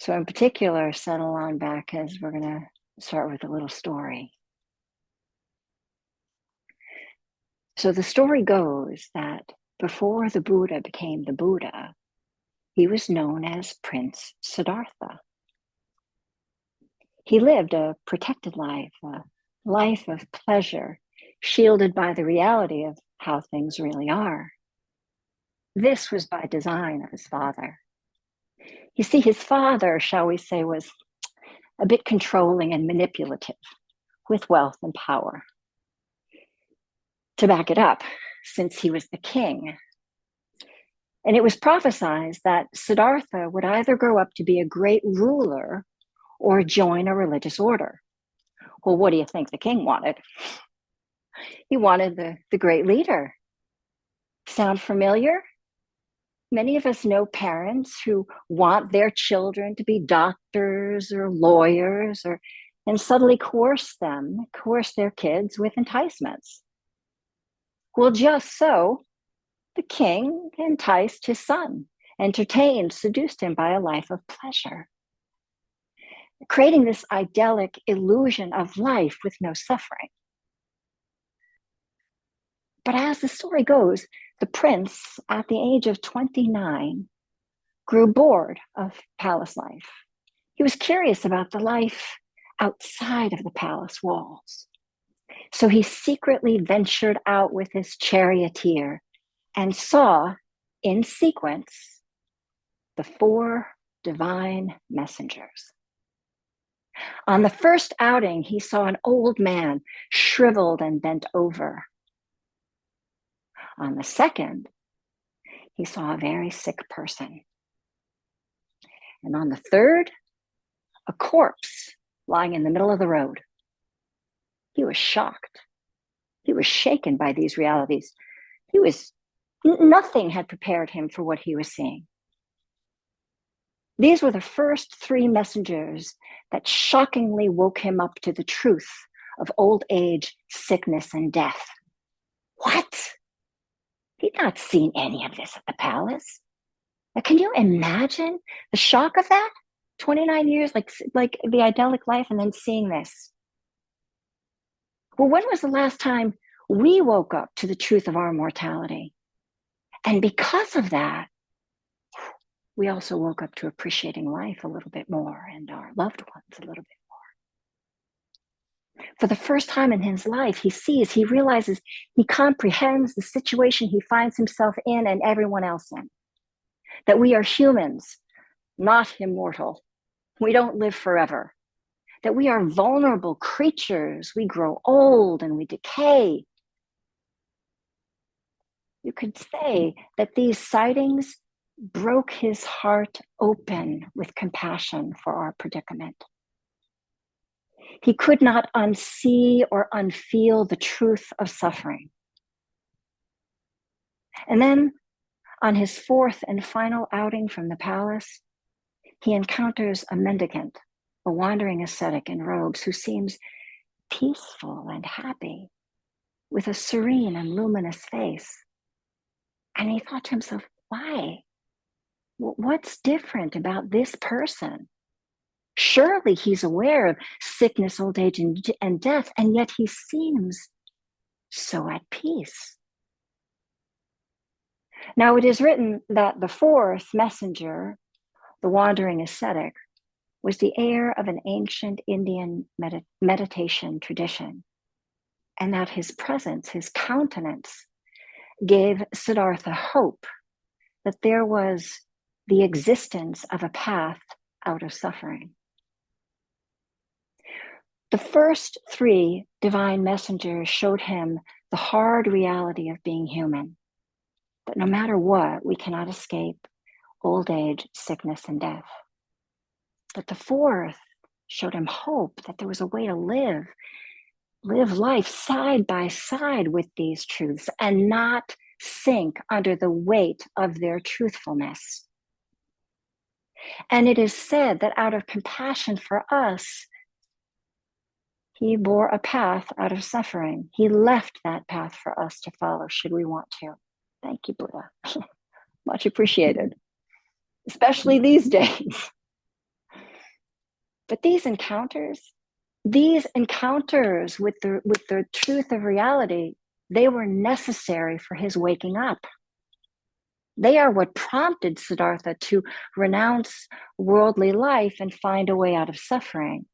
So in particular, settle on back as we're going to start with a little story. So the story goes that before the Buddha became the Buddha, he was known as Prince Siddhartha. He lived a protected life, a life of pleasure, shielded by the reality of how things really are. This was by design of his father. You see, his father, shall we say, was a bit controlling and manipulative with wealth and power. To back it up, since he was the king. And it was prophesied that Siddhartha would either grow up to be a great ruler or join a religious order. Well, what do you think the king wanted? He wanted the great leader. Sound familiar? Many of us know parents who want their children to be doctors or lawyers, and suddenly coerce their kids with enticements. Well, just so, the king enticed his son, entertained, seduced him by a life of pleasure, creating this idyllic illusion of life with no suffering. But as the story goes, the prince, at the age of 29, grew bored of palace life. He was curious about the life outside of the palace walls. So he secretly ventured out with his charioteer and saw, in sequence, the four divine messengers. On the first outing, he saw an old man, shriveled and bent over. On the second, he saw a very sick person. And on the third, a corpse lying in the middle of the road. He was shocked. He was shaken by these realities. Nothing had prepared him for what he was seeing. These were the first three messengers that shockingly woke him up to the truth of old age, sickness, and death. What? He'd not seen any of this at the palace. Now, can you imagine the shock of that? 29 years, like the idyllic life, and then seeing this. Well, when was the last time we woke up to the truth of our mortality? And because of that, we also woke up to appreciating life a little bit more and our loved ones a little bit more. For the first time in his life, he realizes, he comprehends the situation he finds himself in and everyone else in. That we are humans, not immortal. We don't live forever. That we are vulnerable creatures. We grow old and we decay. You could say that these sightings broke his heart open with compassion for our predicament. He could not unsee or unfeel the truth of suffering. And then, on his fourth and final outing from the palace, he encounters a mendicant, a wandering ascetic in robes who seems peaceful and happy, with a serene and luminous face. And he thought to himself, why? What's different about this person? Surely he's aware of sickness, old age, and death, and yet he seems so at peace. Now, it is written that the fourth messenger, the wandering ascetic, was the heir of an ancient Indian meditation tradition, and that his presence, his countenance, gave Siddhartha hope that there was the existence of a path out of suffering. The first three divine messengers showed him the hard reality of being human, that no matter what, we cannot escape old age, sickness, and death. But the fourth showed him hope that there was a way to live life side by side with these truths and not sink under the weight of their truthfulness. And it is said that out of compassion for us, he bore a path out of suffering. He left that path for us to follow, should we want to. Thank you, Buddha. Much appreciated, especially these days. But these encounters with the truth of reality, they were necessary for his waking up. They are what prompted Siddhartha to renounce worldly life and find a way out of suffering.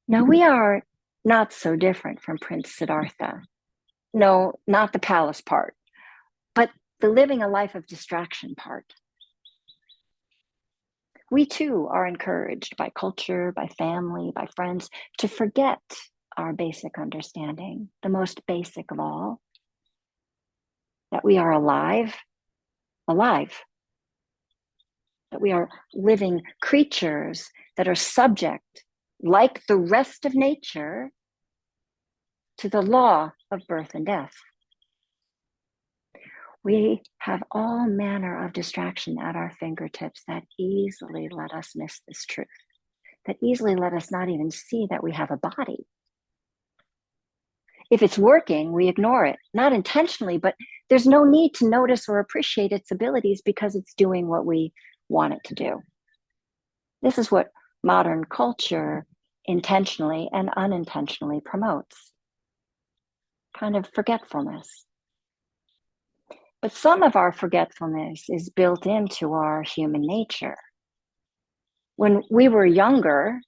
Now, we are not so different from Prince Siddhartha. No, not the palace part, but the living a life of distraction part. We too are encouraged by culture, by family, by friends to forget our basic understanding, the most basic of all, that we are alive, that we are living creatures that are subject, like the rest of nature, to the law of birth and death. We have all manner of distraction at our fingertips that easily let us miss this truth, that easily let us not even see that we have a body. If it's working, we ignore it, not intentionally, but there's no need to notice or appreciate its abilities because it's doing what we want it to do. This is what modern culture intentionally and unintentionally promotes, kind of forgetfulness. But some of our forgetfulness is built into our human nature. When we were younger,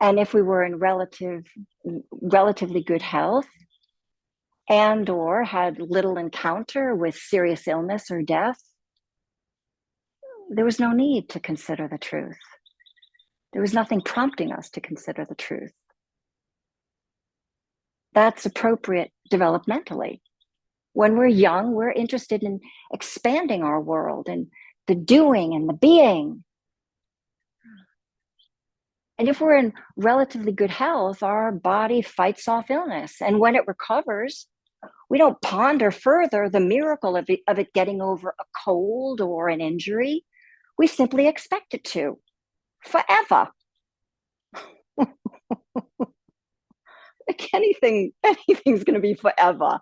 and if we were in relatively good health, and or had little encounter with serious illness or death, there was no need to consider the truth. There was nothing prompting us to consider the truth. That's appropriate developmentally. When we're young, we're interested in expanding our world and the doing and the being. And if we're in relatively good health, our body fights off illness. And when it recovers, we don't ponder further the miracle of it getting over a cold or an injury. We simply expect it to, forever. Like anything's going to be forever.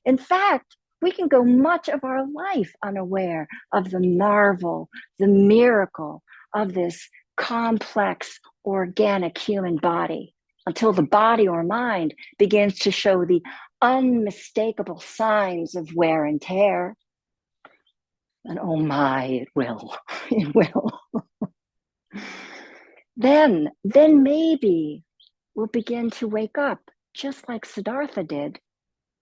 In fact, we can go much of our life unaware of the marvel, the miracle of this complex, organic human body until the body or mind begins to show the unmistakable signs of wear and tear. And oh my, it will. It will. Then maybe we'll begin to wake up, just like Siddhartha did,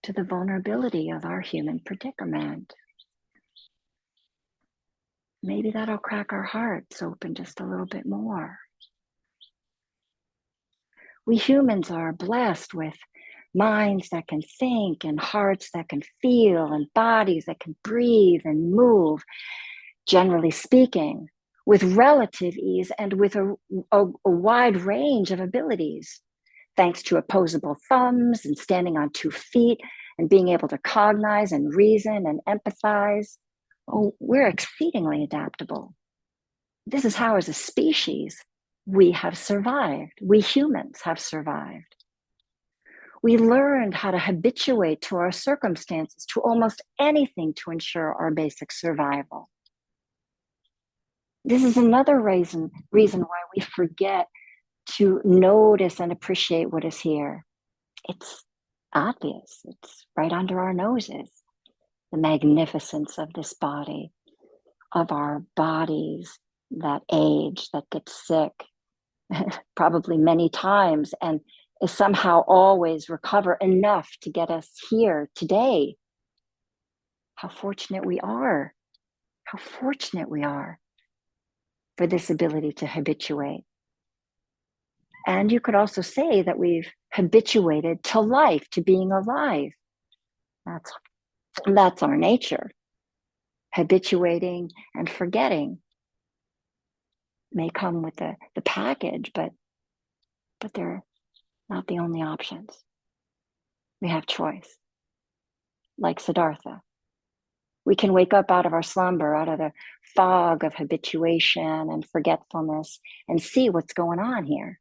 to the vulnerability of our human predicament. Maybe that'll crack our hearts open just a little bit more. We humans are blessed with minds that can think and hearts that can feel and bodies that can breathe and move, generally speaking, with relative ease and with a wide range of abilities, thanks to opposable thumbs and standing on 2 feet and being able to cognize and reason and empathize. Oh, we're exceedingly adaptable. This is how, as a species, we have survived. We humans have survived. We learned how to habituate to our circumstances, to almost anything to ensure our basic survival. This is another reason why we forget to notice and appreciate what is here. It's obvious. It's right under our noses. The magnificence of this body, of our bodies that age, that get sick, probably many times, and somehow always recover enough to get us here today. How fortunate we are. How fortunate we are for this ability to habituate. And you could also say that we've habituated to life, to being alive. That's our nature. Habituating and forgetting may come with the package, but they're not the only options. We have choice. Like Siddhartha, we can wake up out of our slumber, out of the fog of habituation and forgetfulness, and see what's going on here.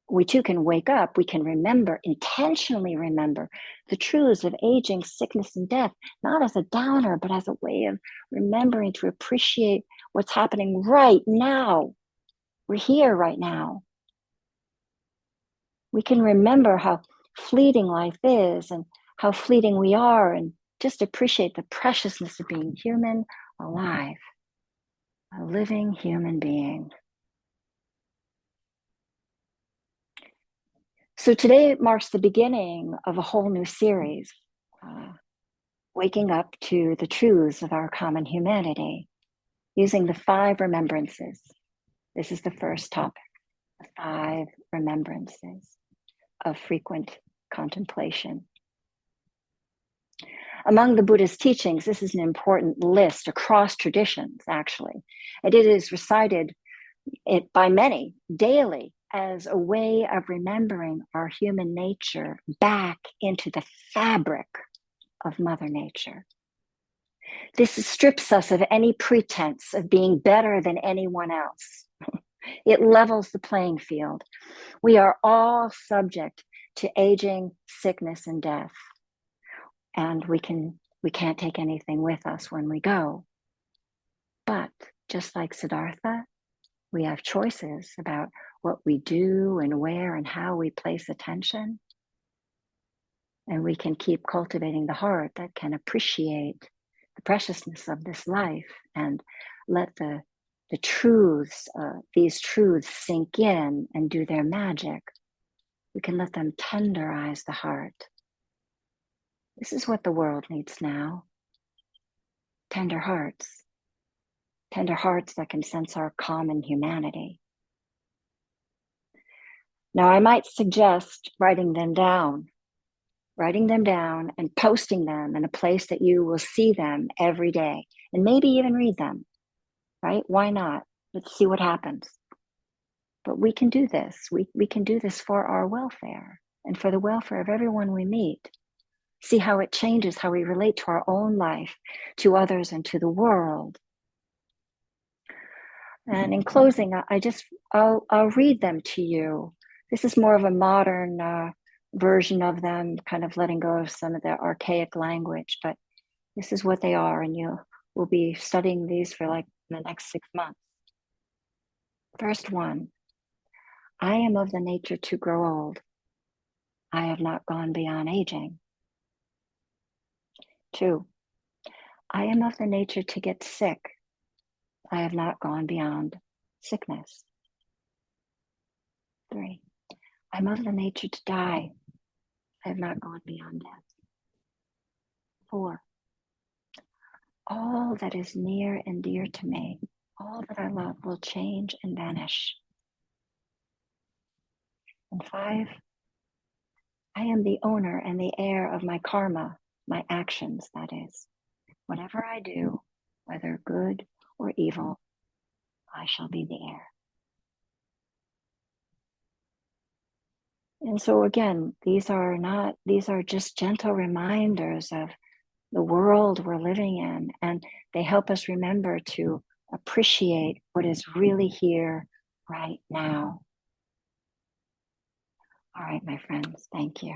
we too can wake up, we can remember, intentionally remember the truths of aging, sickness, and death, not as a downer, but as a way of remembering to appreciate what's happening right now. We're here right now. We can remember how fleeting life is and how fleeting we are, and just appreciate the preciousness of being human, alive, a living human being. So today marks the beginning of a whole new series, waking up to the truths of our common humanity, using the Five Remembrances. This is the first topic, the Five Remembrances of frequent contemplation. Among the Buddha's teachings, this is an important list across traditions, actually. And it is recited by many daily as a way of remembering our human nature back into the fabric of Mother Nature. This strips us of any pretense of being better than anyone else. It levels the playing field. We are all subject to aging, sickness, and death. And we can't take anything with us when we go. But just like Siddhartha, we have choices about what we do and where and how we place attention. And we can keep cultivating the heart that can appreciate the preciousness of this life and let the truths, these truths sink in and do their magic. We can let them tenderize the heart. This is what the world needs now. Tender hearts that can sense our common humanity. Now, I might suggest writing them down and posting them in a place that you will see them every day, and maybe even read them, right? Why not? Let's see what happens. But we can do this. We can do this for our welfare and for the welfare of everyone we meet. See how it changes how we relate to our own life, to others, and to the world. And in closing, I'll read them to you. This is more of a modern version of them, kind of letting go of some of the archaic language, but this is what they are, and we'll be studying these for like the next 6 months. First one, I am of the nature to grow old. I have not gone beyond aging. 2, I am of the nature to get sick. I have not gone beyond sickness. 3, I'm of the nature to die. I have not gone beyond death. 4, all that is near and dear to me, all that I love will change and vanish. And 5, I am the owner and the heir of my karma, my actions, that is. Whatever I do, whether good or evil, I shall be the heir. And so again, these are just gentle reminders of the world we're living in, and they help us remember to appreciate what is really here right now. All right, my friends, thank you.